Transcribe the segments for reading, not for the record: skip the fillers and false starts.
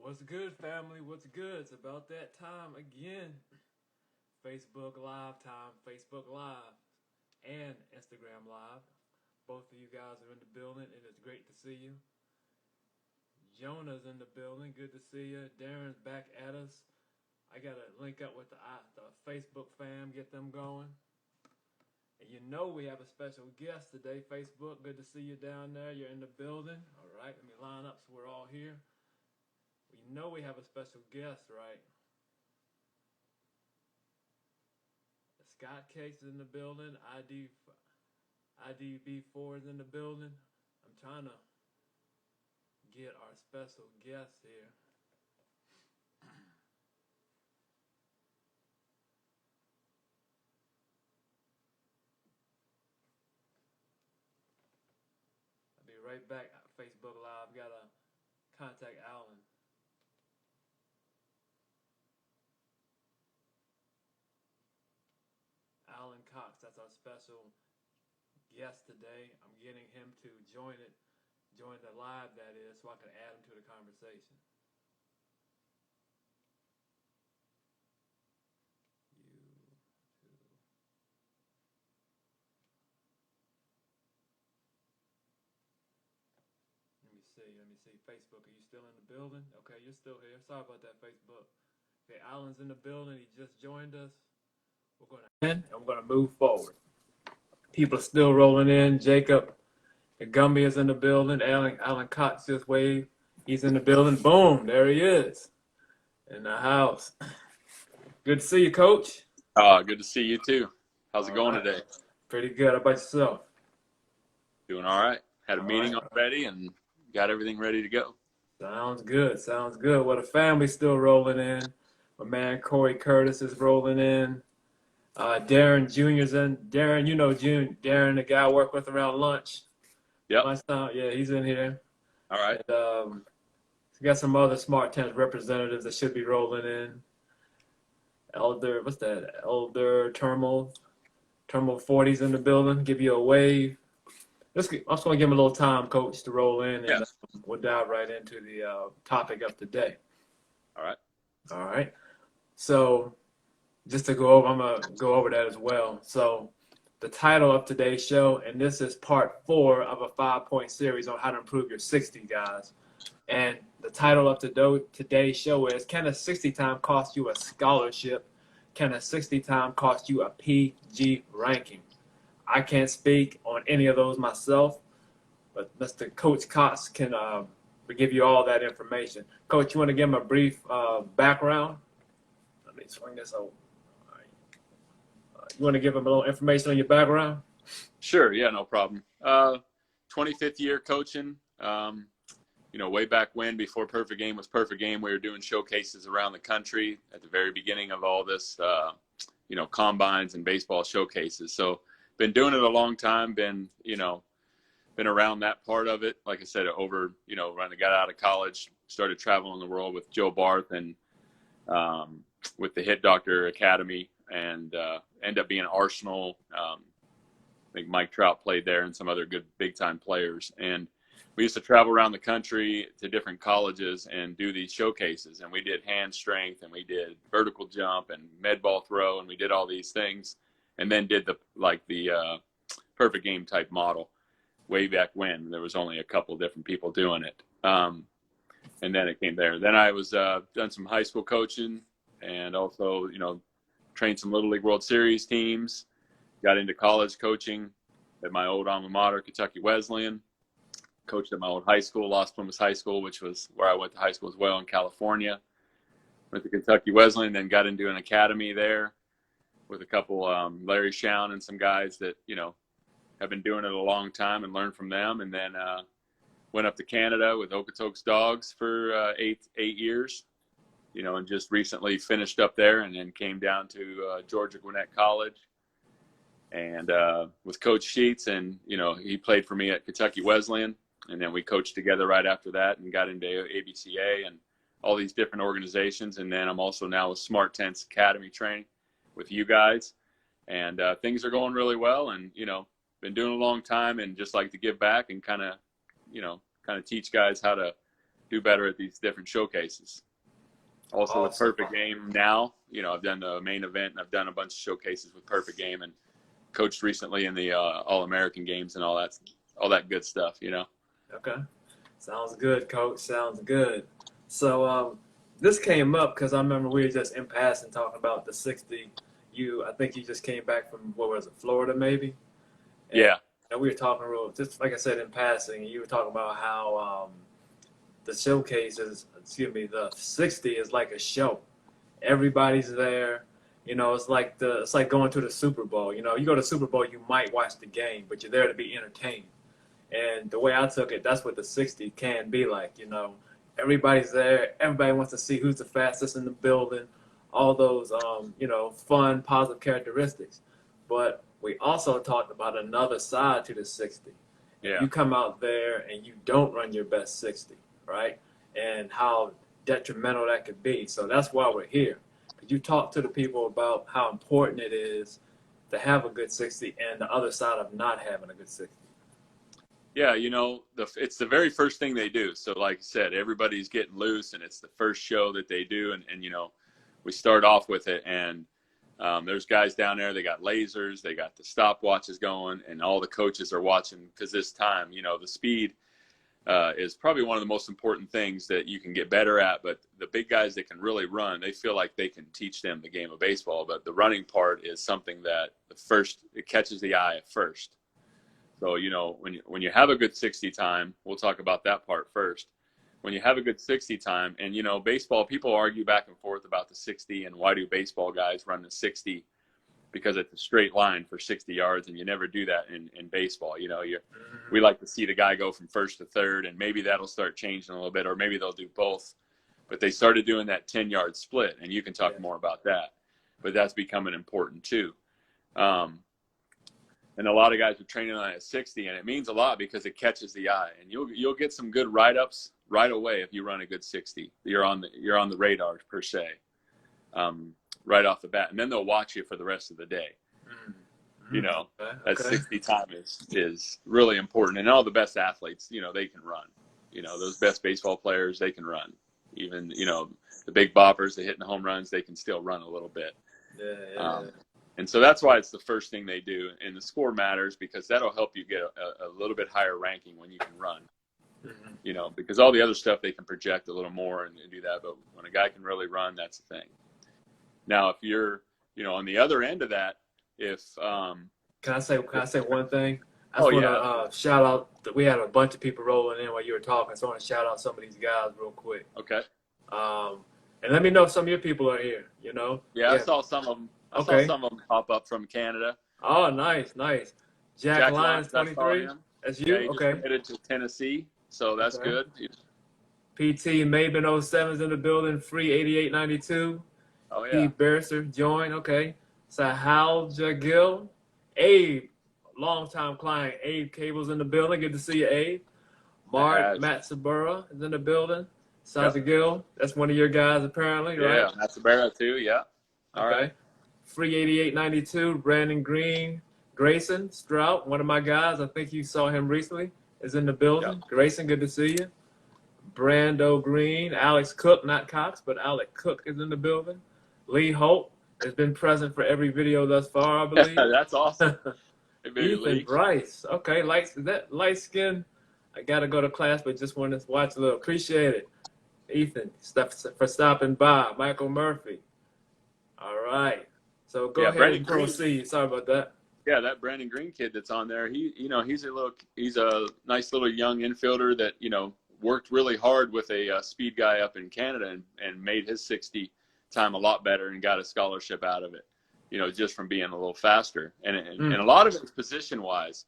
What's good, family? What's good? It's about that time again. Facebook Live time, Facebook Live, and Instagram Live. Both of you guys are in the building, and it's great to see you. Jonah's in the building. Good to see you. Darren's back at us. I got to link up with the Facebook fam, get them going. And you know we have a special guest today, Facebook. Good to see you down there. You're in the building. All right, let me line up so we're all here. We know we have a special guest, right? Scott Cakes is in the building. IDB4 is in the building. I'm trying to get our special guest here. I'll be right back. Facebook Live. Gotta contact Allen. Allen Cox, that's our special guest today. I'm getting him to join the live, that is, so I can add him to the conversation. Let me see. Facebook, are you still in the building? Okay, you're still here. Sorry about that, Facebook. Okay, Allen's in the building. He just joined us. We're going to move forward. People are still rolling in. Jacob Gumby is in the building. Allen Cox just waved. He's in the building. Boom, there he is in the house. Good to see you, Coach. Good to see you too. How's it going today? Pretty good. How about yourself? Doing all right. Had a meeting already and got everything ready to go. Sounds good. Well, the family's still rolling in. My man Corey Curtis is rolling in. Darren Jr.'s in. Darren, you know Darren, the guy I work with around lunch. Yep. Yeah, he's in here. All right. And, we got some other Smart Towns representatives that should be rolling in. Elder Termal 40's in the building. Give you a wave. I'm just going to give him a little time, Coach, to roll in, and yes. We'll dive right into the topic of today. All right. So just to go over, I'm going to go over that as well. So the title of today's show, and this is part 4 of a 5-point series on how to improve your 60, guys. And the title of today's show is, can a 60 time cost you a scholarship? Can a 60 time cost you a PG ranking? I can't speak on any of those myself, but Mr. Coach Cox can give you all that information. Coach, you want to give him a brief background? Let me swing this over. You want to give him a little information on your background? Sure. Yeah, no problem. 25th year coaching. Way back when, before Perfect Game was Perfect Game, we were doing showcases around the country at the very beginning of all this, combines and baseball showcases. So been doing it a long time, been around that part of it. Like I said, when I got out of college, started traveling the world with Joe Barth and with the Hit Doctor Academy, and end up being Arsenal. I think Mike Trout played there and some other good big-time players. And we used to travel around the country to different colleges and do these showcases. And we did hand strength, and we did vertical jump and med ball throw, and we did all these things. And then did the Perfect Game type model way back when. There was only a couple different people doing it. And then it came there. Then I was done some high school coaching, and also, trained some Little League World Series teams. Got into college coaching at my old alma mater, Kentucky Wesleyan. Coached at my old high school, Los Plumas High School, which was where I went to high school as well in California. Went to Kentucky Wesleyan, then got into an academy there with a couple, Larry Schown and some guys that, have been doing it a long time, and learned from them. And then went up to Canada with Okotoks Dogs for 8 years, and just recently finished up there, and then came down to Georgia Gwinnett College and with Coach Sheets. And, he played for me at Kentucky Wesleyan. And then we coached together right after that and got into ABCA and all these different organizations. And then I'm also now with Smart Tents Academy training with you guys. And things are going really well, and, been doing a long time, and just like to give back and kind of teach guys how to do better at these different showcases. Also with Awesome. Perfect Game now, I've done the main event and I've done a bunch of showcases with Perfect Game and coached recently in the All-American games and all that good stuff, Okay. Sounds good, Coach. Sounds good. So this came up because I remember we were just in passing talking about the 60. I think you just came back from, what was it, Florida maybe? Yeah. And we were talking just like I said in passing, and you were talking about how the the 60 is like a show. Everybody's there. It's like going to the Super Bowl. You go to the Super Bowl, you might watch the game, but you're there to be entertained. And the way I took it, that's what the 60 can be like. Everybody's there. Everybody wants to see who's the fastest in the building. All those, fun, positive characteristics. But we also talked about another side to the 60. Yeah. You come out there and you don't run your best 60, right? And how detrimental that could be. So that's why we're here. Could you talk to the people about how important it is to have a good 60 and the other side of not having a good 60? Yeah, it's the very first thing they do. So like I said, everybody's getting loose and it's the first show that they do. And we start off with it and there's guys down there, they got lasers, they got the stopwatches going and all the coaches are watching because this time, the speed is probably one of the most important things that you can get better at. But the big guys that can really run, they feel like they can teach them the game of baseball. But the running part is something that it catches the eye at first. So, when you have a good 60 time, we'll talk about that part first. When you have a good 60 time, and, baseball, people argue back and forth about the 60 and why do baseball guys run the 60 because it's a straight line for 60 yards, and you never do that in baseball. We like to see the guy go from first to third, and maybe that'll start changing a little bit, or maybe they'll do both. But they started doing that 10-yard split, and you can talk more about that. But that's becoming important too. And a lot of guys are training on at 60, and it means a lot because it catches the eye. And you'll get some good write-ups right away if you run a good 60. You're on the radar per se, right off the bat. And then they'll watch you for the rest of the day. That 60 time is really important. And all the best athletes, they can run. Those best baseball players, they can run. Even the big boppers, the hitting the home runs, they can still run a little bit. Yeah. And so that's why it's the first thing they do. And the score matters because that'll help you get a little bit higher ranking when you can run. Because all the other stuff they can project a little more and do that. But when a guy can really run, that's the thing. Now, if you're, on the other end of that, Can I say one thing? I just want to shout out that we had a bunch of people rolling in while you were talking. So I want to shout out some of these guys real quick. Okay. And let me know if some of your people are here, Yeah, I saw some of them. I saw some of them pop up from Canada. Oh, nice. Jack Lyons, 23. That's you? He just committed to Tennessee, so that's good. PT Maben 07's in the building, free 8892. Oh, yeah. Pete Barrister joined, okay. Sahal Jagil. Abe, longtime client. Abe Cable's in the building. Good to see you, Abe. Mark Matsubara is in the building. Sajagil, that's one of your guys apparently, right? Yeah, Matsubara too, yeah. All right. Free 8892, Brandon Grayson Strout, one of my guys. I think you saw him recently, is in the building. Yep. Grayson, good to see you. Brando Green, Alex Cook, not Cox, but Alex Cook is in the building. Lee Holt has been present for every video thus far, I believe. That's awesome. Ethan Bryce, okay, light skin. I gotta go to class, but just wanted to watch a little. Appreciate it, Ethan, for stopping by. Michael Murphy. All right. So go ahead and proceed. Sorry about that. Yeah, that Brandon Green kid that's on there, he's a nice little young infielder that, worked really hard with a speed guy up in Canada and made his 60 time a lot better and got a scholarship out of it, just from being a little faster. And a lot of it is position wise.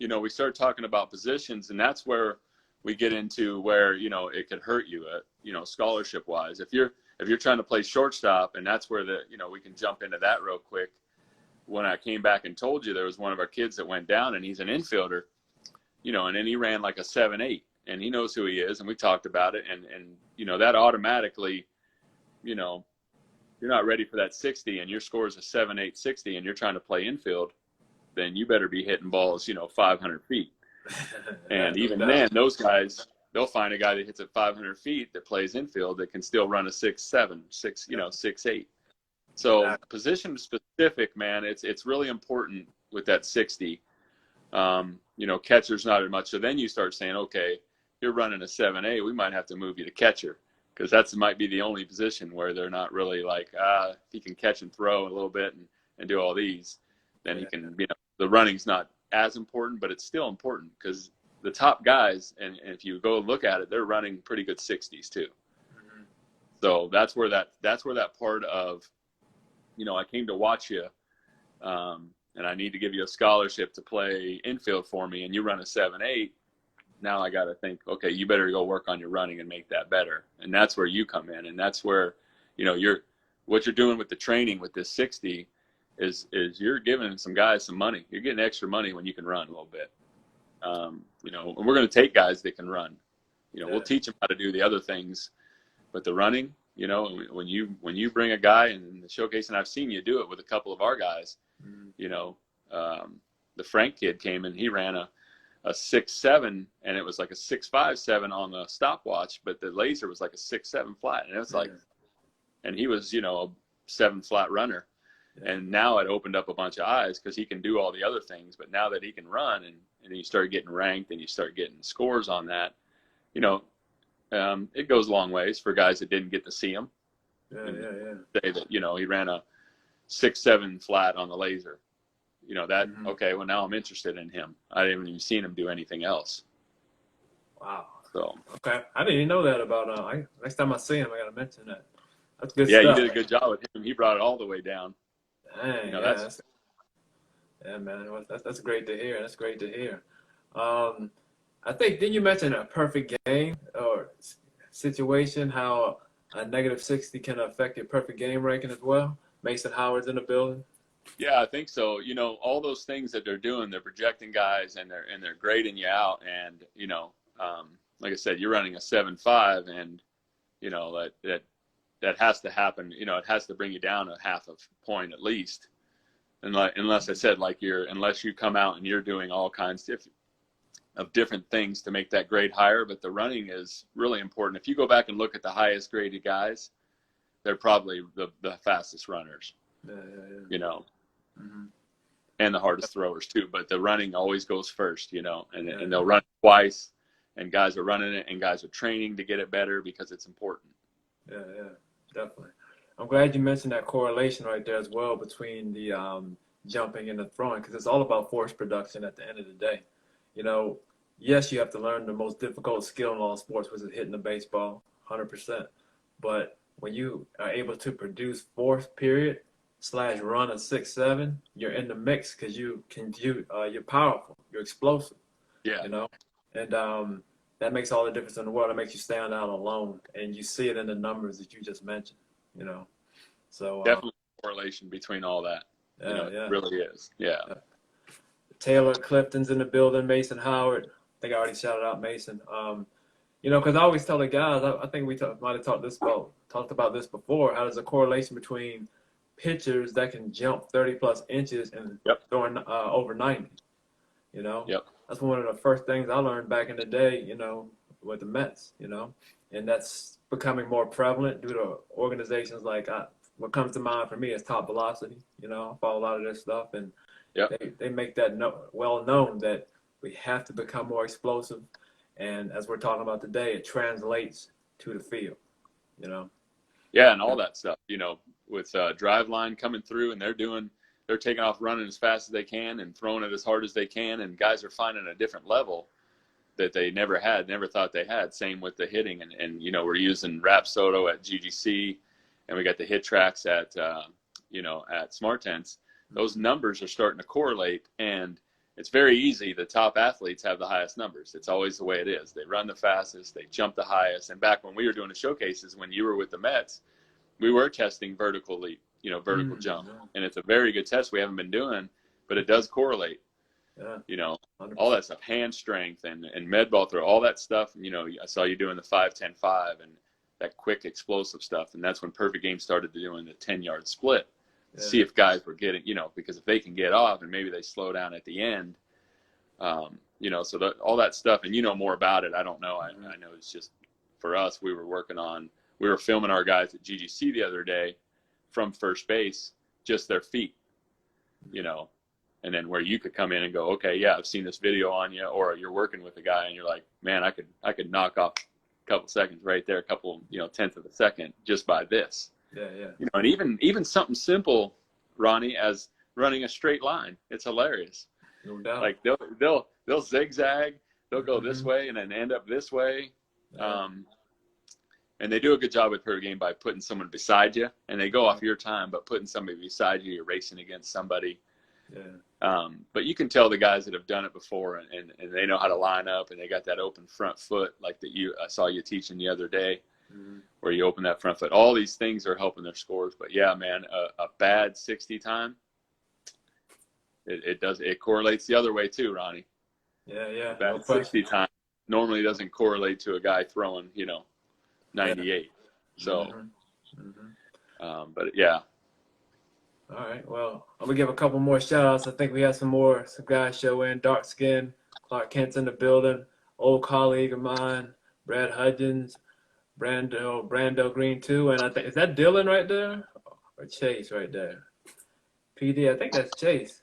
We start talking about positions, and that's where we get into where, it could hurt you, scholarship wise. If you're trying to play shortstop, and that's where we can jump into that real quick. When I came back and told you there was one of our kids that went down, and he's an infielder, and then he ran like a 7.8, and he knows who he is, and we talked about it, and that automatically, you're not ready for that 60, and your score is a 7.8 60, and you're trying to play infield, then you better be hitting balls, 500 feet. And even then, those guys they'll find a guy that hits at 500 feet that plays infield that can still run a 6.7, 6.8. So Exactly. position specific, man, it's really important with that 60. Catcher's not as much. So then you start saying, okay, you're running a 7.8, we might have to move you to catcher, because that might be the only position where they're not really like, if he can catch and throw a little bit and do all these, then he can, the running's not as important, but it's still important because the top guys, and if you go look at it, they're running pretty good 60s too. Mm-hmm. So that's where that part of, I came to watch you, and I need to give you a scholarship to play infield for me, and you run a 7.8. Now I got to think, okay, you better go work on your running and make that better. And that's where you come in. And that's where, what you're doing with the training with this 60 is you're giving some guys some money. You're getting extra money when you can run a little bit. And we're going to take guys that can run. We'll teach them how to do the other things, but the running, when you bring a guy in the showcase, and I've seen you do it with a couple of our guys, the Frank kid came in, he ran a 6.7, and it was like a 6.57 on the stopwatch, but the laser was like a 6.7 flat, and it was like, and he was a 7 flat runner, and now it opened up a bunch of eyes because he can do all the other things. But now that he can run, and you start getting ranked and you start getting scores on that, it goes a long ways for guys that didn't get to see him. Say that he ran a 6.7 flat on the laser. Okay, well, now I'm interested in him. I haven't even seen him do anything else. Wow. So okay, I didn't even know that about. Next time I see him, I gotta mention that. That's good yeah, stuff. you did a good job with him. He brought it all the way down. Dang, man. Well, that's great to hear. That's great to hear. I think, didn't you mention a perfect game or situation, how a negative 60 can affect your perfect game ranking as well? Mason Howard's in the building. Yeah, I think so. All those things that they're doing, they're projecting guys and they're grading you out. And, like I said, you're running a 7.5, and, that has to happen. It has to bring you down a half a point at least. Unless I said, unless you come out and you're doing all kinds of different things to make that grade higher. But the running is really important. If you go back and look at the highest graded guys, they're probably the fastest runners. Mm-hmm. And the hardest throwers too, but the running always goes first, and they'll run twice, and guys are running it, and guys are training to get it better because it's important. Yeah, definitely. I'm glad you mentioned that correlation right there as well between the jumping and the throwing, because it's all about force production at the end of the day. Yes, you have to learn the most difficult skill in all sports, which is hitting the baseball, 100%. But when you are able to produce force, period, / run a 6.7, you're in the mix because you're powerful, you're explosive. Yeah. And that makes all the difference in the world. It makes you stand out alone, and you see it in the numbers that you just mentioned. So definitely correlation between all that. It really is. Yeah. Taylor Clifton's in the building. Mason Howard. I think I already shouted out Mason. Because I always tell the guys, I think we might have talked about this before. How there's a correlation between pitchers that can jump 30 plus inches and throwing over 90. That's one of the first things I learned back in the day, with the Mets, and that's becoming more prevalent due to organizations like, what comes to mind for me is Top Velocity. I follow a lot of their stuff, and they make that well known that we have to become more explosive. And as we're talking about today, it translates to the field, Yeah, and all that stuff, with Driveline coming through, and they're taking off running as fast as they can and throwing it as hard as they can, and guys are finding a different level that they never thought they had. Same with the hitting, and we're using Rapsodo at GGC, and we got the hit tracks at Smart Tense. Those numbers are starting to correlate, and it's very easy. The top athletes have the highest numbers. It's always the way it is. They run the fastest, they jump the highest. And back when we were doing the showcases, when you were with the Mets, we were testing vertical leap, vertical jump. And it's a very good test we haven't been doing, but it does correlate. All that stuff, hand strength and med ball throw, all that stuff. I saw you doing the 5-10-5 and that quick explosive stuff. And that's when Perfect Game started doing the 10-yard split. See if guys were getting, because if they can get off and maybe they slow down at the end, you know, so all that stuff, and you know more about it. I don't know. I know it's just for us, we were filming our guys at GGC the other day from first base, just their feet, you know, and then where you could come in and go, okay, yeah, I've seen this video on you, or you're working with a guy and you're like, man, I could knock off a couple seconds right there, a couple, you know, tenths of a second just by this. Yeah. You know, and even something simple, Ronnie, as running a straight line, it's hilarious. No doubt. Like they'll zigzag, they'll go this way and then end up this way. Yeah. And they do a good job with per game by putting someone beside you, and they go off your time, but putting somebody beside you, you're racing against somebody. Yeah. But you can tell the guys that have done it before, and they know how to line up, and they got that open front foot like I saw you teaching the other day, where you open that front foot. All these things are helping their scores. But yeah, man, a bad 60 time, it correlates the other way too, Ronnie. Yeah. A bad 60 time normally doesn't correlate to a guy throwing, you know, 98. So, but yeah. All right. Well, I'm gonna give a couple more shout outs. I think we had some guys show in. Dark Skin, Clark Kent's in the building. Old colleague of mine, Brad Hudgens, Brando Green too. And I think, is that Dylan right there? Or Chase right there? PD, I think that's Chase.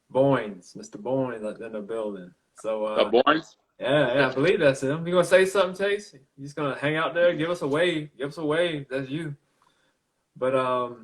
Boynes, Mr. Boynes in the building. So Boynes? Yeah, I believe that's him. You gonna say something, Chase? You just gonna hang out there, give us a wave. That's you. But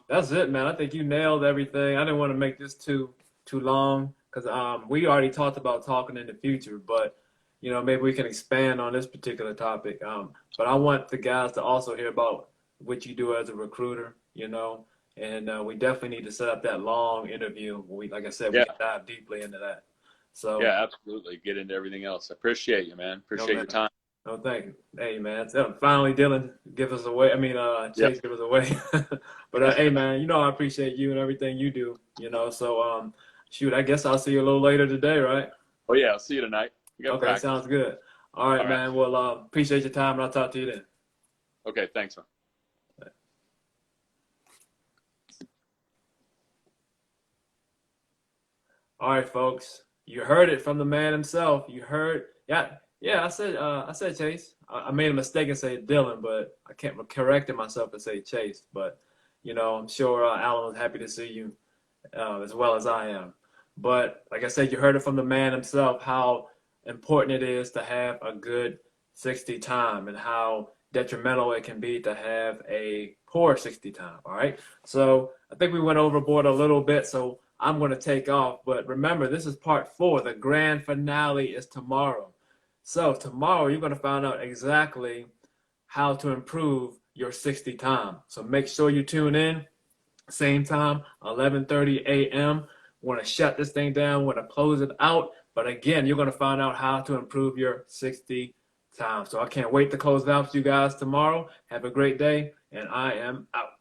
that's it, man. I think you nailed everything. I didn't want to make this too long because we already talked about talking in the future, but you know, maybe we can expand on this particular topic. But I want the guys to also hear about what you do as a recruiter, you know, and we definitely need to set up that long interview. Like I said, we can dive deeply into that. So yeah, absolutely. Get into everything else. I appreciate you, man. Appreciate your time. No, thank you. Hey, man. Finally, Dylan give us away. Chase give us away. But hey, man, you know I appreciate you and everything you do. You know, so shoot, I guess I'll see you a little later today, right? Oh yeah, I'll see you tonight. Okay, practice. Sounds good. All right, man. Well, appreciate your time, and I'll talk to you then. Okay, thanks, man. All right, folks. You heard it from the man himself. You heard, yeah. I said Chase. I made a mistake and say Dylan, but I can't correct myself and say Chase. But you know, I'm sure Allen was happy to see you as well as I am. But like I said, you heard it from the man himself how important it is to have a good 60 time and how detrimental it can be to have a poor 60 time. All right. So I think we went overboard a little bit. So I'm going to take off. But remember, this is part 4. The grand finale is tomorrow. So tomorrow you're going to find out exactly how to improve your 60 time. So make sure you tune in. Same time, 11:30 a.m. Want to shut this thing down. Want to close it out. But again, you're going to find out how to improve your 60 time. So I can't wait to close it out with you guys tomorrow. Have a great day, and I am out.